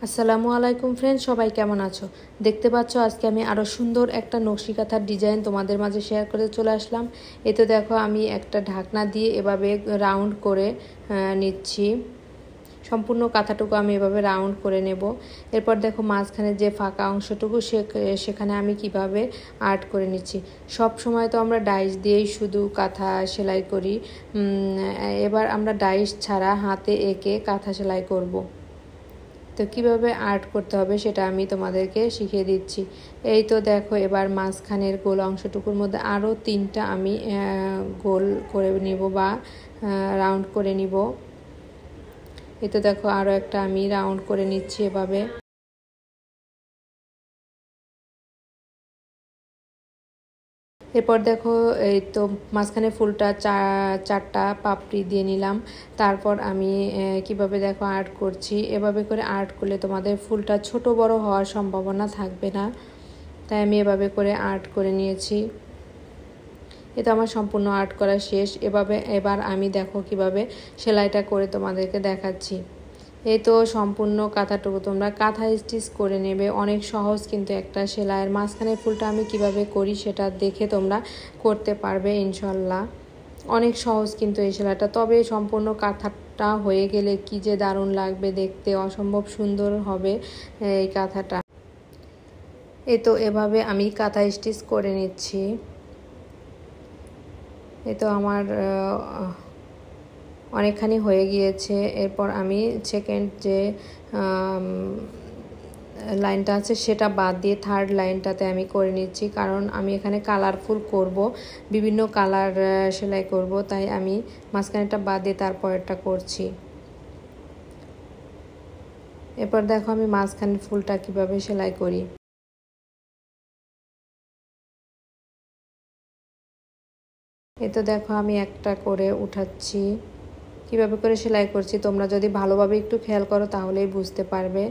আসসালামু আলাইকুম ফ্রেন্ডস, সবাই কেমন আছো? দেখতে পাচ্ছ আজকে আমি আরও সুন্দর একটা নকশি কাঁথার ডিজাইন তোমাদের মাঝে শেয়ার করে চলে আসলাম। এতে দেখো আমি একটা ঢাকনা দিয়ে এভাবে রাউন্ড করে নিচ্ছি। সম্পূর্ণ কাঁথাটুকু আমি এভাবে রাউন্ড করে নেব। এরপর দেখো মাঝখানে যে ফাঁকা অংশটুকু সেখানে আমি কিভাবে আর্ট করে নিচ্ছি। সব সময় তো আমরা ডাইস দিয়েই শুধু কাঁথা সেলাই করি, এবার আমরা ডাইস ছাড়া হাতে এঁকে কাঁথা সেলাই করব। তো কীভাবে আর্ট করতে হবে সেটা আমি তোমাদেরকে শিখিয়ে দিচ্ছি। এই তো দেখো এবার মাঝখানের গোল অংশটুকুর মধ্যে আরও 3টা আমি গোল করে নিব বা রাউন্ড করে নিব। এই তো দেখো আরও একটা আমি রাউন্ড করে নিচ্ছি এভাবে। এরপর দেখো এই তো মাঝখানে ফুলটা চারটা পাপড়ি দিয়ে নিলাম। তারপর আমি কিভাবে দেখো আর্ট করছি। এভাবে করে আর্ট করলে তোমাদের ফুলটা ছোট বড় হওয়ার সম্ভাবনা থাকবে না, তাই আমি এভাবে করে আর্ট করে নিয়েছি। এটা আমার সম্পূর্ণ আর্ট করা শেষ। এবার আমি দেখো কিভাবে সেলাইটা করে তোমাদেরকে দেখাচ্ছি। এই তো সম্পূর্ণ কাঁথাটুকু তোমরা কাঁথা স্টিচ করে নেবে। অনেক সহজ কিন্তু একটা সেলাইয়ের মাঝখানের ফুলটা আমি কিভাবে করি সেটা দেখে তোমরা করতে পারবে ইনশাল্লাহ। অনেক সহজ কিন্তু এই সেলাইটা, তবে সম্পূর্ণ কাঁথাটা হয়ে গেলে কি যে দারুণ লাগবে দেখতে, অসম্ভব সুন্দর হবে এই কাঁথাটা। এই তো এভাবে আমি কাঁথা স্টিচ করে নিচ্ছি। এই তো আমার অনেকখানি হয়ে গিয়েছে। এরপর আমি সেকেন্ড যে লাইনটা আছে সেটা বাদ দিয়ে থার্ড লাইনটাতে আমি করে নিচ্ছি, কারণ আমি এখানে কালারফুল করব, বিভিন্ন কালার সেলাই করব, তাই আমি মাঝখানেটা বাদ দিয়ে তারপরেরটা করছি। এরপর দেখো আমি মাঝখানের ফুলটা কিভাবে সেলাই করি। এই তো দেখো আমি একটা করে উঠাচ্ছি। কিভাবে করে সেলাই করছি তোমরা যদি ভালোভাবে একটু খেয়াল করো তাহলেই বুঝতে পারবে।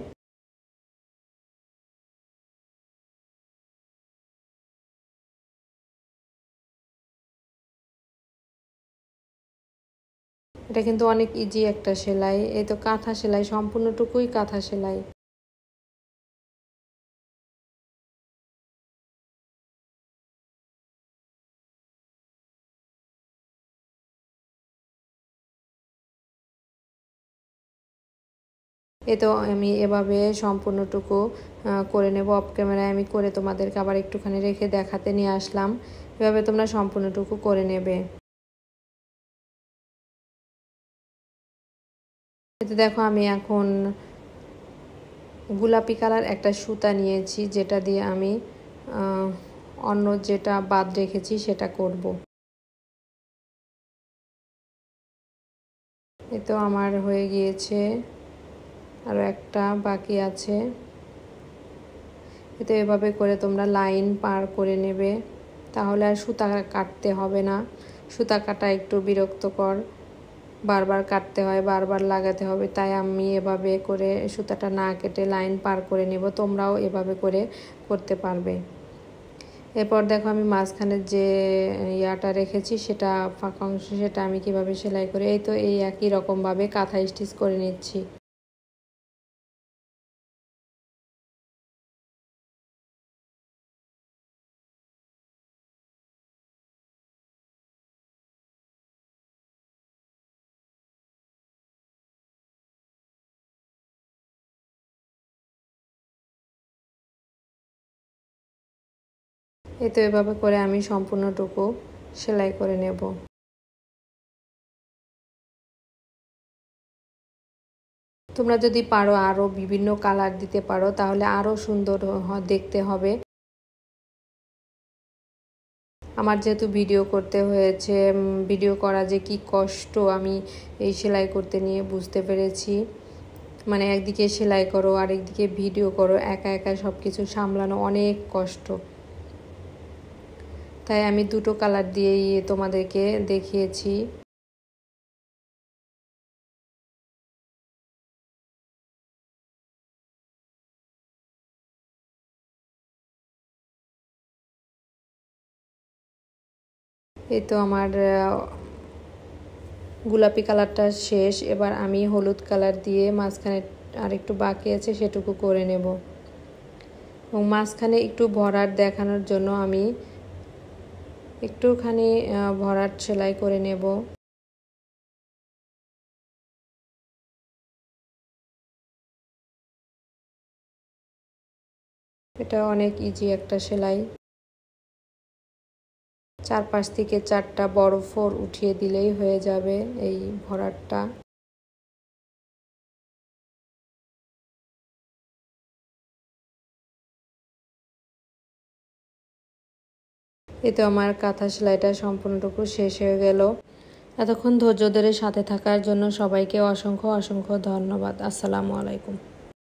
এটা কিন্তু অনেক ইজি একটা সেলাই। এই তো কাঁথা সেলাই, সম্পূর্ণটুকুই কাঁথা সেলাই। এ তো আমি এভাবে সম্পূর্ণটুকু করে নেব। অফ ক্যামেরায় আমি করে তোমাদেরকে আবার একটুখানি রেখে দেখাতে নিয়ে আসলাম। এভাবে তোমরা সম্পূর্ণটুকু করে নেবে। এতে দেখো আমি এখন গোলাপি কালার একটা সুতা নিয়েছি, যেটা দিয়ে আমি অন্য যেটা বাদ রেখেছি সেটা করব। এ তো আমার হয়ে গিয়েছে, আরও একটা বাকি আছে। এতে এভাবে করে তোমরা লাইন পার করে নেবে, তাহলে আর সুতা কাটতে হবে না। সুতা কাটা একটু বিরক্তকর, বারবার কাটতে হয়, বারবার লাগাতে হবে, তাই আমি এভাবে করে সুতাটা না কেটে লাইন পার করে নেব। তোমরাও এভাবে করে করতে পারবে। এরপর দেখো আমি মাঝখানে যে ইয়াটা রেখেছি সেটা ফাঁকা অংশ, সেটা আমি কিভাবে সেলাই করি। এই তো এই একই রকমভাবে কাঁথা স্টিচ করে নিচ্ছি। এই তো এভাবে করে আমি সম্পূর্ণটুকু সেলাই করে নেব। তোমরা যদি পারো আরও বিভিন্ন কালার দিতে পারো তাহলে আরও সুন্দর দেখতে হবে। আমার যেহেতু ভিডিও করতে হয়েছে, ভিডিও করা যে কি কষ্ট আমি এই সেলাই করতে নিয়ে বুঝতে পেরেছি। মানে একদিকে সেলাই করো, আরেকদিকে ভিডিও করো, একা একা সব কিছু সামলানো অনেক কষ্ট। তাই আমি দুটো কালার দিয়েই তোমাদেরকে দেখিয়েছি। এই তো আমার গোলাপি কালারটা শেষ। এবার আমি হলুদ কালার দিয়ে মাঝখানে আর একটু বাকি আছে সেটুকু করে নেব। এবং মাঝখানে একটু ভরাট দেখানোর জন্য আমি একটুখানি ভরাট সেলাই করে নেব। এটা অনেক ইজি একটা সেলাই। চারপাশ থেকে 4টা বড় ফোর উঠিয়ে দিলেই হয়ে যাবে এই ভরাটটা। এই তো আমার কাঁথা সেলাইটা সম্পূর্ণটুকু শেষ হয়ে গেল। এতক্ষণ ধৈর্য ধরে সাথে থাকার জন্য সবাইকে অসংখ্য অসংখ্য ধন্যবাদ। আসসালামু আলাইকুম।